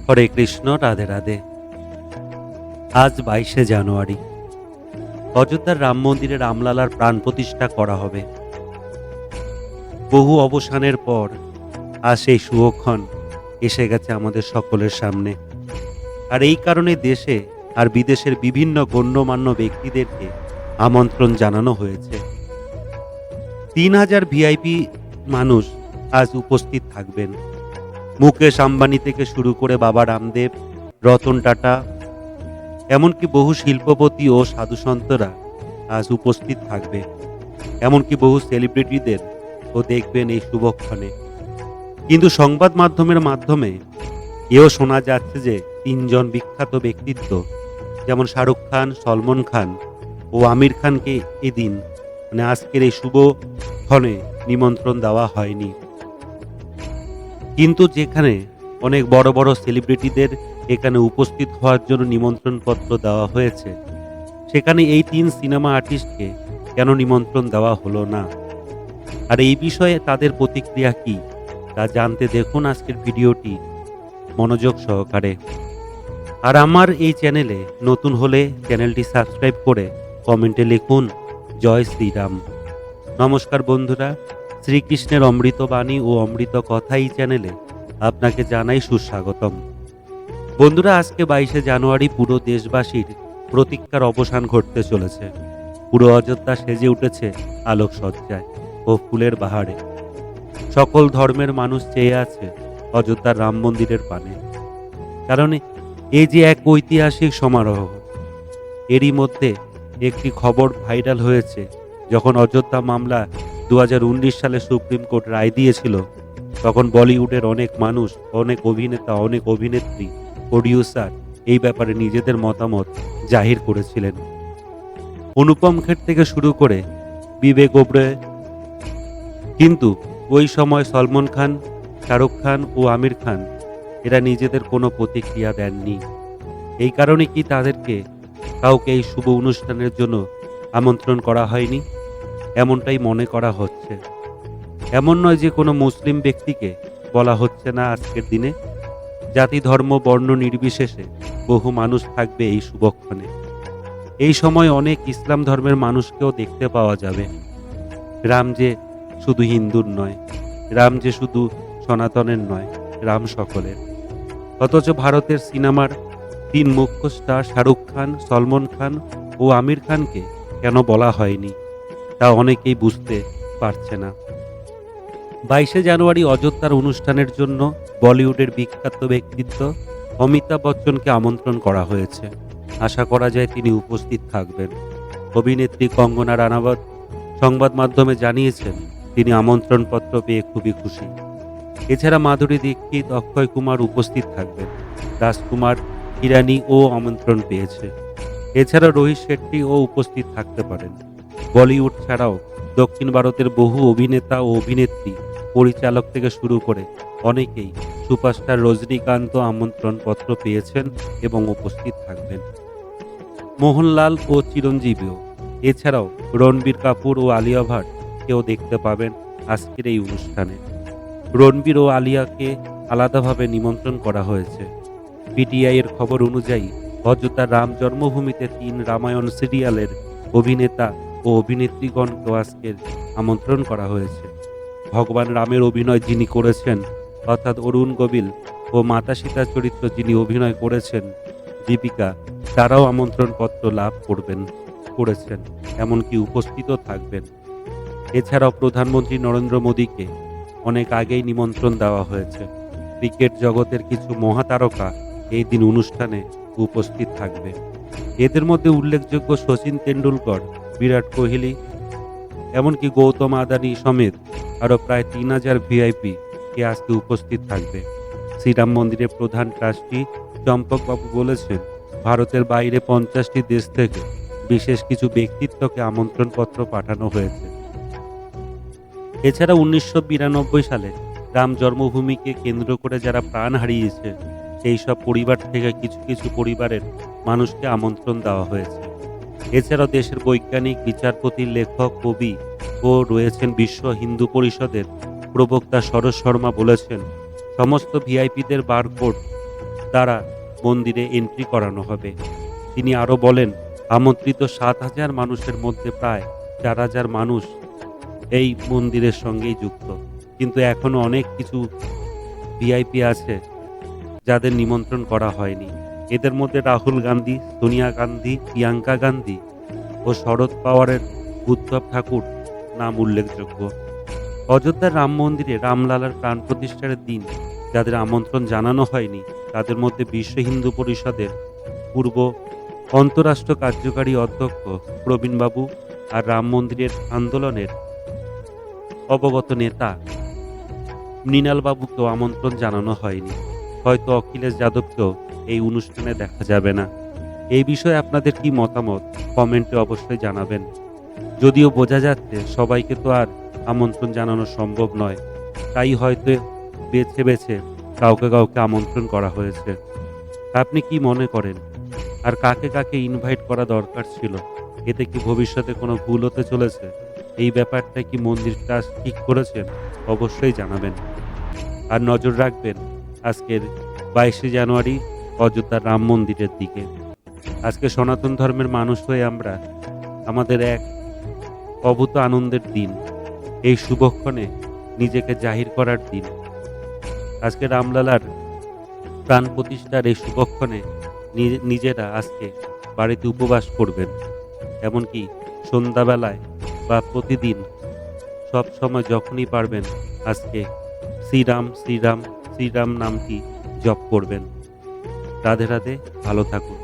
হরে কৃষ্ণ, রাধে রাধে। আজ 22শে জানুয়ারি। অযোধ্যার রাম মন্দিরে রামলালার প্রাণ প্রতিষ্ঠা করা হবে। বহু অবসানের পর আজ সেই শুভক্ষণ এসে গেছে আমাদের সকলের সামনে। আর এই কারণে দেশে আর বিদেশের বিভিন্ন গণ্যমান্য ব্যক্তিদেরকে আমন্ত্রণ জানানো হয়েছে। 3000 ভিআইপি মানুষ আজ উপস্থিত থাকবেন। মুকেশ আম্বানি থেকে শুরু করে বাবা রামদেব, রতন টাটা, এমনকি বহু শিল্পপতি ও সাধুসন্তরা আজ উপস্থিত থাকবে। এমনকি বহু সেলিব্রিটিদের ও দেখবেন এই শুভক্ষণে। কিন্তু সংবাদ মাধ্যমের মাধ্যমে এও শোনা যাচ্ছে যে 3 জন বিখ্যাত ব্যক্তিত্ব যেমন শাহরুখ খান, সলমন খান ও আমির খানকে এদিন আজকের এই শুভক্ষণে নিমন্ত্রণ দেওয়া হয়নি। কিন্তু যেখানে অনেক বড় বড় সেলিব্রিটিদের এখানে উপস্থিত হওয়ার জন্য নিমন্ত্রণপত্র দেওয়া হয়েছে, সেখানে এই 3 সিনেমা আর্টিস্টকে কেন নিমন্ত্রণ দেওয়া হলো না? আর এই বিষয়ে তাদের প্রতিক্রিয়া কি তা জানতে দেখুন আজকের ভিডিওটি মনোযোগ সহকারে। আর আমার এই চ্যানেলে নতুন হলে চ্যানেলটি সাবস্ক্রাইব করে কমেন্টে লিখুন জয় শ্রীরাম। নমস্কার বন্ধুরা, শ্রীকৃষ্ণের অমৃত বাণী ও অমৃত কথা এই চ্যানেলে আপনাকে জানাই সুস্বাগতম। বন্ধুরা, আজকে 22শে জানুয়ারি পুরো দেশবাসীর প্রতীক্ষার অবসান ঘটতে চলেছে। পুরো অযোধ্যা সেজে উঠেছে আলোকসজ্জায় ও ফুলের বাহারে। সকল ধর্মের মানুষ চেয়ে আছে অযোধ্যার রাম মন্দিরের পানে। কারণ এই যে এক ঐতিহাসিক সমারোহ, এরই মধ্যে একটি খবর ভাইরাল হয়েছে। যখন অযোধ্যা মামলা 2019 সালে সুপ্রিম কোর্ট রায় দিয়েছিল, তখন বলিউডের অনেক মানুষ, অনেক অভিনেতা, অনেক অভিনেত্রী, প্রডিউসার এই ব্যাপারে নিজেদের মতামত জাহির করেছিলেন। অনুপম খের থেকে শুরু করে বিবেক ওবরয়। কিন্তু ওই সময় সলমন খান, শাহরুখ খান ও আমির খান এরা নিজেদের কোনো প্রতিক্রিয়া দেননি। এই কারণে কি তাদেরকে কাউকে এই শুভ অনুষ্ঠানের জন্য আমন্ত্রণ করা হয়নি? এমনটাই মনে করা হচ্ছে। এমন নয় যে কোনো মুসলিম ব্যক্তিকে বলা হচ্ছে না আজকের দিনে। জাতি, ধর্ম, বর্ণ নির্বিশেষে বহু মানুষ থাকবে এই শুভক্ষণে। এই সময় অনেক ইসলাম ধর্মের মানুষকেও দেখতে পাওয়া যাবে। রাম যে শুধু হিন্দুর নয়, রাম যে শুধু সনাতনের নয়, রাম সকলের। অথচ ভারতের সিনেমার 3 মুখ্য স্টার শাহরুখ খান, সলমন খান ও আমির খানকে কেন বলা হয়নি তা অনেকেই বুঝতে পারছে না। 22শে জানুয়ারি অযোধ্যার অনুষ্ঠানের জন্য বলিউডের বিখ্যাত ব্যক্তিত্ব অমিতাভ বচ্চনকে আমন্ত্রণ করা হয়েছে। আশা করা যায় তিনি উপস্থিত থাকবেন। অভিনেত্রী কঙ্গনা রানাবত সংবাদ মাধ্যমে জানিয়েছেন তিনি আমন্ত্রণপত্র পেয়ে খুবই খুশি। এছাড়া মাধুরী দীক্ষিত, অক্ষয় কুমার উপস্থিত থাকবেন। রাজকুমার হিরানিও আমন্ত্রণ পেয়েছে। এছাড়া রোহিত শেট্টিও উপস্থিত থাকতে পারেন। বলিউড ছাড়াও দক্ষিণ ভারতের বহু অভিনেতা ও অভিনেত্রী, পরিচালক থেকে শুরু করে অনেকেই সুপারস্টার রজনীকান্ত আমন্ত্রণপত্র পেয়েছেন এবং উপস্থিত থাকবেন। মোহনলাল ও চিরঞ্জীবীও। এছাড়াও রণবীর কাপুর ও আলিয়া ভাট কেও দেখতে পাবেন আজকের এই অনুষ্ঠানে। রণবীর ও আলিয়াকে আলাদাভাবে নিমন্ত্রণ করা হয়েছে। পিটিআই এর খবর অনুযায়ী অযোধ্যার রাম জন্মভূমিতে 3 রামায়ণ সিরিয়ালের অভিনেতা ও অভিনেত্রীগণকেও আজকের আমন্ত্রণ করা হয়েছে। ভগবান রামের অভিনয় যিনি করেছেন, অর্থাৎ অরুণ গোবিল, ও মাতা সীতার চরিত্র যিনি অভিনয় করেছেন দীপিকা, তারাও আমন্ত্রণপত্র লাভ করেছেন, এমনকি উপস্থিতও থাকবেন। এছাড়াও প্রধানমন্ত্রী নরেন্দ্র মোদীকে অনেক আগেই নিমন্ত্রণ দেওয়া হয়েছে। ক্রিকেট জগতের কিছু মহাতারকা এই দিন অনুষ্ঠানে উপস্থিত থাকবে। এদের মধ্যে উল্লেখযোগ্য শচীন তেন্ডুলকর, বিরাট কোহলি, এমনকি গৌতম আদানি সমেত আরও প্রায় 3000 ভিআইপি কে আজকে উপস্থিত থাকবে। শ্রীরাম মন্দিরের প্রধান ট্রাস্টি চম্পকবাবু বলেছেন, ভারতের বাইরে 50টি দেশ থেকে বিশেষ কিছু ব্যক্তিত্বকে আমন্ত্রণপত্র পাঠানো হয়েছে। এছাড়া 1992 সালে রাম জন্মভূমিকে কেন্দ্র করে যারা প্রাণ হারিয়েছে, সেই সব পরিবার থেকে কিছু কিছু পরিবারের মানুষকে আমন্ত্রণ দেওয়া হয়েছে। এছাড়াও দেশের বৈজ্ঞানিক, বিচারপতি, লেখক, কবি ও রয়েছেন বিশ্ব হিন্দু পরিষদের প্রবক্তা সরোজ শর্মা বলেছেন, সমস্ত ভিআইপিদের বারকোড দ্বারা মন্দিরে এন্ট্রি করানো হবে। তিনি আরও বলেন, আমন্ত্রিত 7,000 মানুষের মধ্যে প্রায় 4,000 মানুষ এই মন্দিরের সঙ্গেই যুক্ত, কিন্তু এখনো অনেক কিছু ভিআইপি আছে যাদের নিমন্ত্রণ করা হয়নি। এদের মধ্যে রাহুল গান্ধী, সোনিয়া গান্ধী, প্রিয়াঙ্কা গান্ধী ও শরদ পাওয়ারের উদ্ধব ঠাকুর নাম উল্লেখযোগ্য। অযোধ্যার রাম মন্দিরে রামলালার প্রাণ প্রতিষ্ঠার দিন যাদের আমন্ত্রণ জানানো হয়নি তাদের মধ্যে বিশ্ব হিন্দু পরিষদের পূর্ব অন্তরাষ্ট্র কার্যকারী অধ্যক্ষ প্রবীণবাবু আর রাম মন্দিরের আন্দোলনের অবগত নেতা মৃণালবাবুকেও আমন্ত্রণ জানানো হয়নি। হয়তো অখিলেশ যাদবকেও এই অনুষ্ঠানে দেখা যাবে না। এই বিষয়ে আপনাদের কি মতামত কমেন্টে অবশ্যই জানাবেন। যদিও বোঝা যাচ্ছে সবাইকে তো আর আমন্ত্রণ জানানো সম্ভব নয়, তাই হয়তো বেছে বেছে কাউকে কাউকে আমন্ত্রণ করা হয়েছে। আপনি কি মনে করেন, আর কাকে কাকে ইনভাইট করা দরকার ছিল? এতে কি ভবিষ্যতে কোনো ভুল হতে চলেছে? এই ব্যাপারটা কি মন্দির ট্রাস্ট ঠিক করেছেন? অবশ্যই জানাবেন। আর নজর রাখবেন আজকের 22শে জানুয়ারি অযোধ্যার রাম মন্দিরের দিকে। আজকে সনাতন ধর্মের মানুষ হয়ে আমরা আমাদের এক অভূত আনন্দের দিন, এই শুভক্ষণে নিজেকে জাহির করার দিন। আজকে রামলালার প্রাণ প্রতিষ্ঠার এই শুভক্ষণে নিজেরা আজকে বাড়িতে উপবাস করবেন, এমনকি সন্ধ্যাবেলায় বা প্রতিদিন সব সময় যখনই পারবেন আজকে শ্রীরাম শ্রীরাম শ্রীরাম নামটি জপ করবেন। রাধে রাধে, ভালো থাকুন।